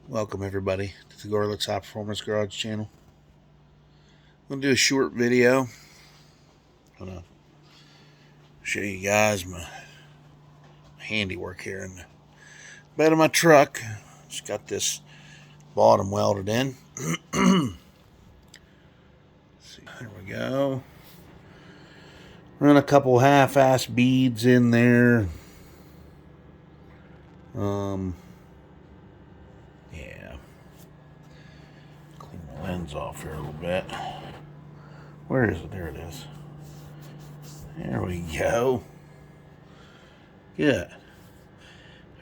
Welcome everybody to the Gorlitz High Performance Garage channel. I'm going to do a short video. I'm going to show you guys my handiwork here in the bed of my truck. Just got this bottom welded in. There we go. Run a couple half-ass beads in there. Yeah. Clean the lens off here a little bit. Where is it? There it is. There we go. Good.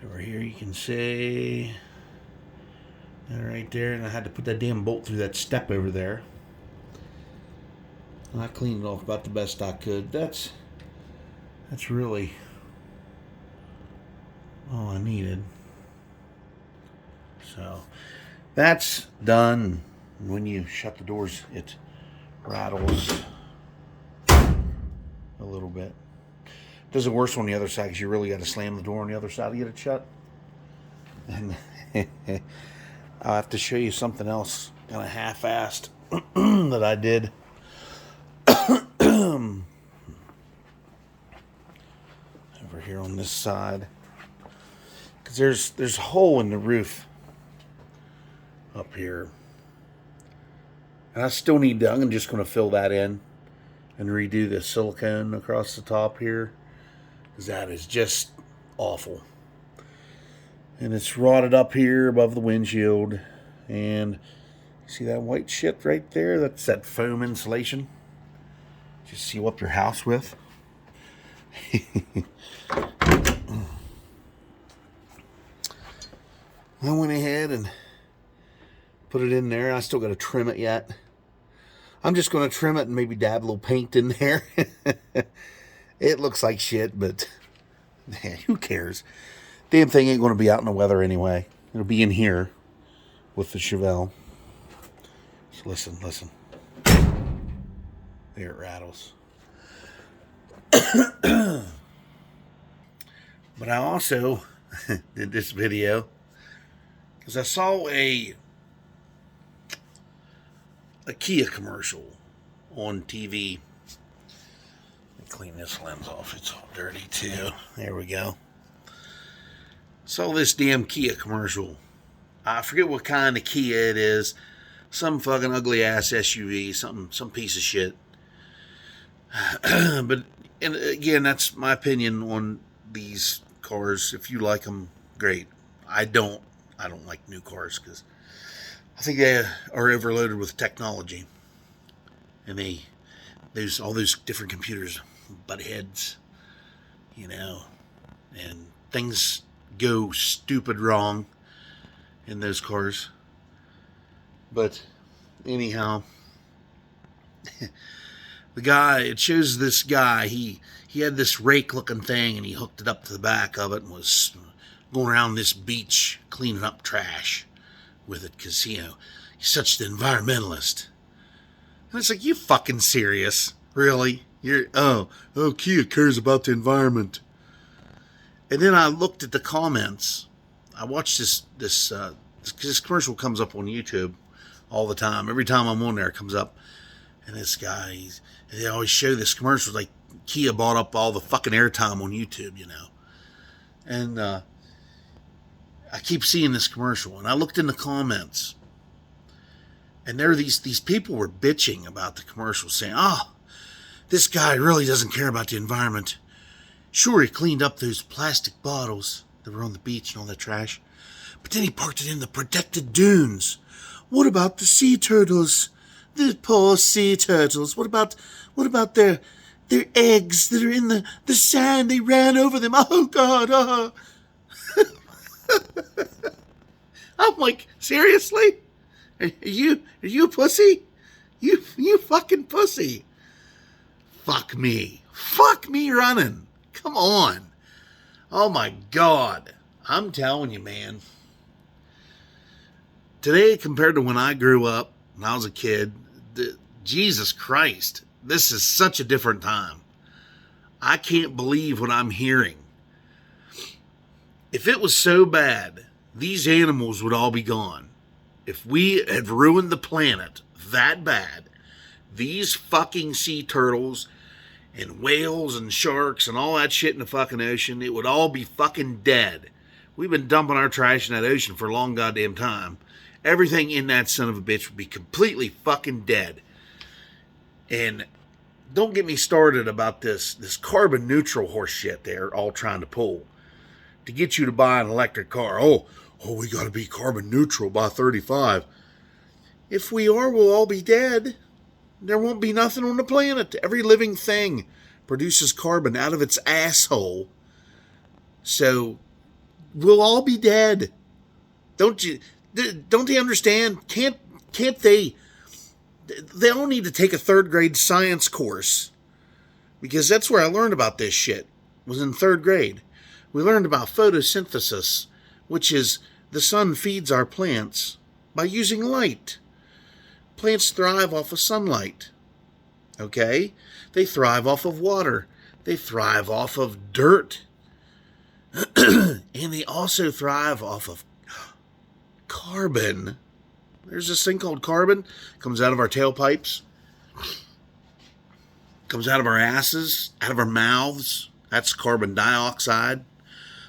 Over here you can see that right there, and I had to put that damn bolt through that step over there. I cleaned it off about the best I could. That's really all I needed. So that's done. When you shut the doors, it rattles a little bit. Does it worse on the other side because you really got to slam the door on the other side to get it shut. And I'll have to show you something else kind of half-assed that I did. Over here on this side, because there's a hole in the roof up here, and I still need to. I'm just going to fill that in and redo the silicone across the top here, because that is just awful. And it's rotted up here above the windshield, and see that white shit right there? That's that foam insulation. Just seal up your house with. I went ahead and put it in there. I still got to trim it yet. I'm just going to trim it and maybe dab a little paint in there. It looks like shit, but man, who cares? Damn thing ain't going to be out in the weather anyway. It'll be in here with the Chevelle. So listen. There it rattles. But I also did this video because I saw a Kia commercial on TV. Let me clean this lens off. It's all dirty too. There we go. Saw this damn Kia commercial. I forget what kind of Kia it is. Some fucking ugly ass SUV. Some piece of shit. But and again, that's my opinion on these cars. If you like them, great. I don't like new cars because I think they are overloaded with technology, and there's all those different computers, butt heads, and things go stupid wrong in those cars. But anyhow, it shows this guy, he had this rake looking thing, and he hooked it up to the back of it and was going around this beach cleaning up trash with it because, he's such an environmentalist. And it's like, you fucking serious? Really? Kia cares about the environment. And then I looked at the comments. I watched this commercial comes up on YouTube all the time. Every time I'm on there, it comes up. And this guy, they always show this commercial like Kia bought up all the fucking airtime on YouTube, And I keep seeing this commercial, and I looked in the comments, and there these people were bitching about the commercial, saying, this guy really doesn't care about the environment. Sure, he cleaned up those plastic bottles that were on the beach and all that trash, but then he parked it in the protected dunes. What about the sea turtles? The poor sea turtles. What about their eggs that are in the sand? They ran over them. Oh, God. I'm like, seriously? Are you a pussy? You fucking pussy. Fuck me running. Come on. Oh my God. I'm telling you, man. Today, compared to when I grew up, when I was a kid, Jesus Christ, this is such a different time. I can't believe what I'm hearing. If it was so bad these animals would all be gone. If we had ruined the planet that bad, these fucking sea turtles and whales and sharks and all that shit in the fucking ocean, it would all be fucking dead. We've been dumping our trash in that ocean for a long goddamn time. Everything in that son of a bitch would be completely fucking dead. And don't get me started about this carbon neutral horse shit they're all trying to pull to get you to buy an electric car. Oh, we got to be carbon neutral by 35. If we are, we'll all be dead. There won't be nothing on the planet. Every living thing produces carbon out of its asshole. So we'll all be dead. Don't they understand? Can't they? They all need to take a third grade science course, because that's where I learned about this shit. Was in third grade. We learned about photosynthesis, which is the sun feeds our plants by using light. Plants thrive off of sunlight. Okay? They thrive off of water. They thrive off of dirt. And they also thrive off of carbon. There's this thing called carbon. Comes out of our tailpipes. Comes out of our asses. Out of our mouths. That's carbon dioxide.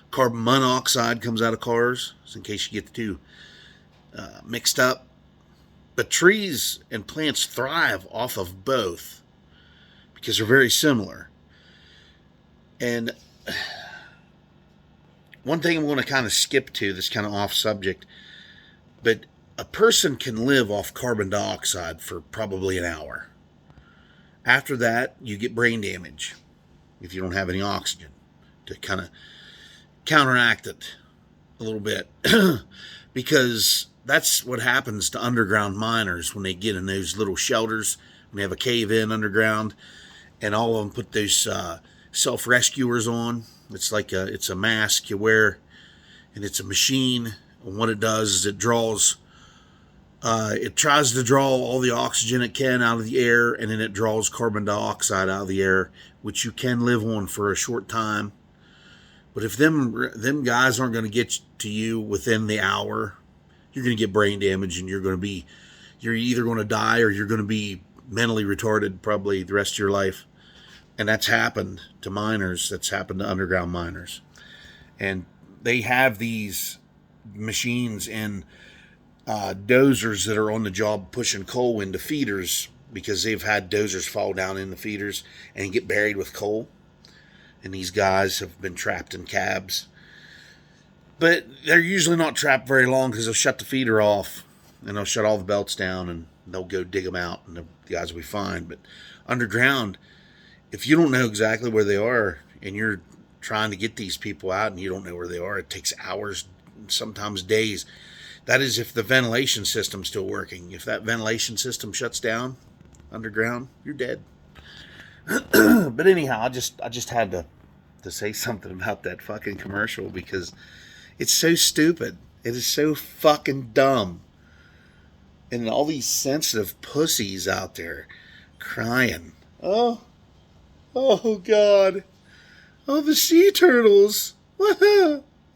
Carbon monoxide comes out of cars. Just in case you get the two mixed up. But trees and plants thrive off of both because they're very similar. And one thing I'm going to kind of skip to, this kind of off subject, but a person can live off carbon dioxide for probably an hour. After that, you get brain damage if you don't have any oxygen to kind of counteract it a little bit. Because that's what happens to underground miners when they get in those little shelters, when they have a cave-in underground, and all of them put those self-rescuers on. It's like it's a mask you wear, and it's a machine. And what it does is it tries to draw all the oxygen it can out of the air, and then it draws carbon dioxide out of the air, which you can live on for a short time. But if them guys aren't going to get to you within the hour, you're going to get brain damage, and you're either going to die or you're going to be mentally retarded probably the rest of your life. And that's happened to miners. That's happened to underground miners. And they have these machines and dozers that are on the job pushing coal into feeders, because they've had dozers fall down in the feeders and get buried with coal. And these guys have been trapped in cabs. But they're usually not trapped very long, because they'll shut the feeder off and they'll shut all the belts down and they'll go dig them out and the guys will be fine. But underground, if you don't know exactly where they are and you're trying to get these people out and you don't know where they are, it takes hours, sometimes days. That is if the ventilation system's still working. If that ventilation system shuts down underground, you're dead. But anyhow, I just had to say something about that fucking commercial, because it's so stupid. It is so fucking dumb. And all these sensitive pussies out there crying. Oh God. Oh, the sea turtles.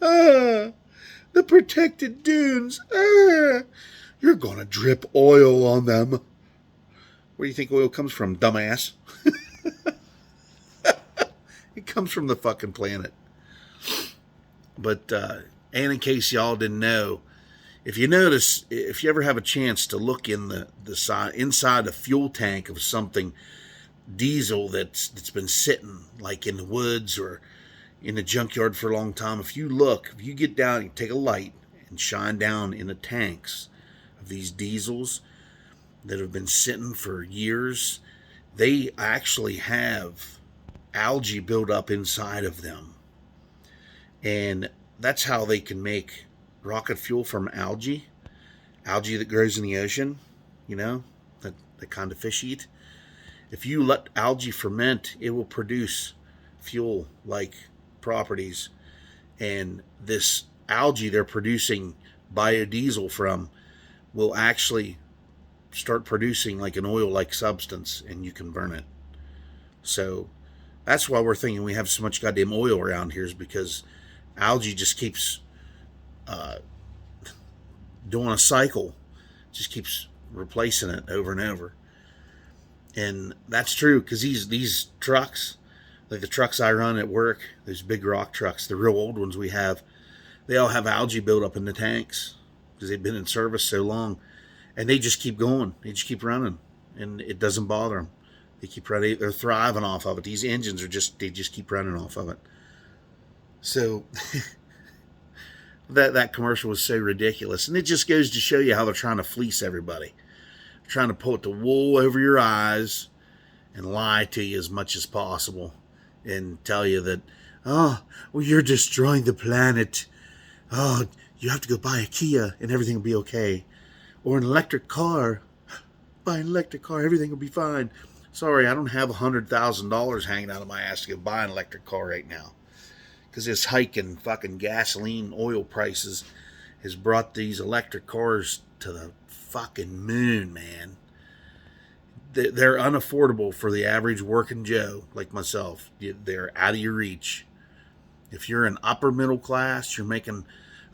The protected dunes. You're gonna drip oil on them. Where do you think oil comes from, dumbass? It comes from the fucking planet. But, and in case y'all didn't know, if you ever have a chance to look in the side, inside a fuel tank of something, diesel that's been sitting like in the woods or in the junkyard for a long time, if you get down, you take a light and shine down in the tanks of these diesels that have been sitting for years, they actually have algae build up inside of them. And that's how they can make rocket fuel from algae that grows in the ocean, that kind of fish eat. If you let algae ferment, it will produce fuel-like properties. And this algae they're producing biodiesel from will actually start producing like an oil-like substance, and you can burn it. So that's why we're thinking we have so much goddamn oil around here, is because algae just keeps doing a cycle, just keeps replacing it over and over. And that's true, because these trucks, like the trucks I run at work, those big rock trucks, the real old ones we have, they all have algae buildup in the tanks because they've been in service so long, and they just keep going. They just keep running, and it doesn't bother them. They keep running. They're thriving off of it. These engines they just keep running off of it. So that commercial was so ridiculous, and it just goes to show you how they're trying to fleece everybody, they're trying to put the wool over your eyes and lie to you as much as possible, and tell you that, oh, well, you're destroying the planet. Oh, you have to go buy a Kia and everything will be okay, or an electric car. Buy an electric car, everything will be fine. Sorry, I don't have $100,000 hanging out of my ass to go buy an electric car right now, because this hike in fucking gasoline oil prices has brought these electric cars to the fucking moon, man. They're unaffordable for the average working Joe like myself. They're out of your reach. If you're an upper middle class, you're making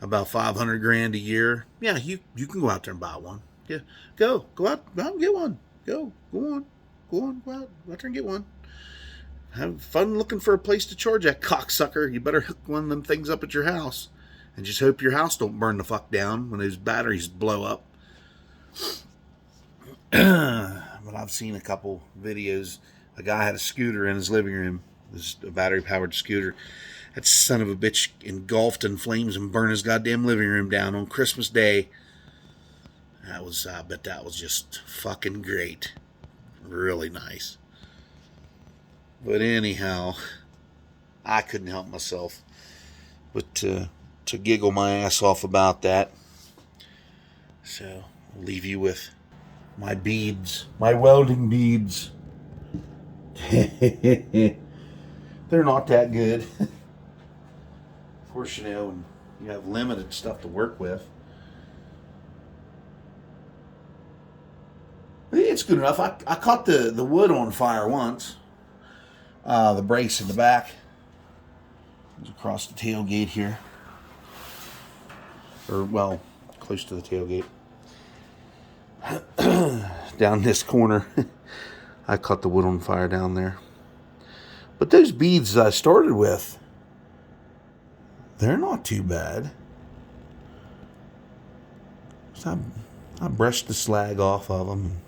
about 500 grand a year. Yeah, you can go out there and buy one. Yeah, go out and get one. Go on, go out there and get one. Have fun looking for a place to charge that cocksucker. You better hook one of them things up at your house, and just hope your house don't burn the fuck down when those batteries blow up. But I've seen a couple videos. A guy had a scooter in his living room. It was a battery-powered scooter. That son of a bitch engulfed in flames and burned his goddamn living room down on Christmas Day. I bet that was just fucking great. Really nice. But anyhow, I couldn't help myself but to giggle my ass off about that. So I'll leave you with my beads, my welding beads. They're not that good. Of course, you know, you have limited stuff to work with. It's good enough. I caught the wood on fire once. The brace in the back. It was across the tailgate here. Or, well, close to the tailgate. Down this corner. I caught the wood on fire down there. But those beads I started with, they're not too bad. So I brushed the slag off of them and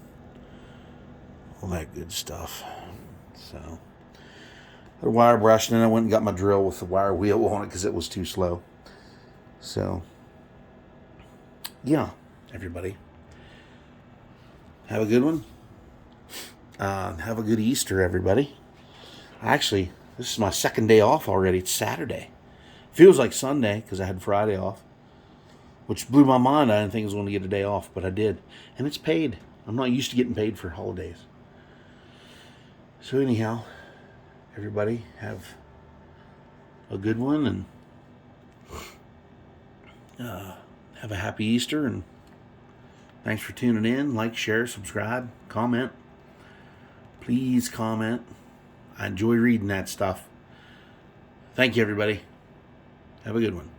all that good stuff. So the wire brush, and then I went and got my drill with the wire wheel on it because it was too slow. So yeah, everybody, have a good one. Have a good Easter, everybody. Actually, this is my second day off already. It's Saturday. Feels like Sunday because I had Friday off, which blew my mind. I didn't think I was going to get a day off, but I did. And it's paid. I'm not used to getting paid for holidays. So anyhow, everybody have a good one, and have a happy Easter, and thanks for tuning in. Like, share, subscribe, comment. Please comment. I enjoy reading that stuff. Thank you, everybody. Have a good one.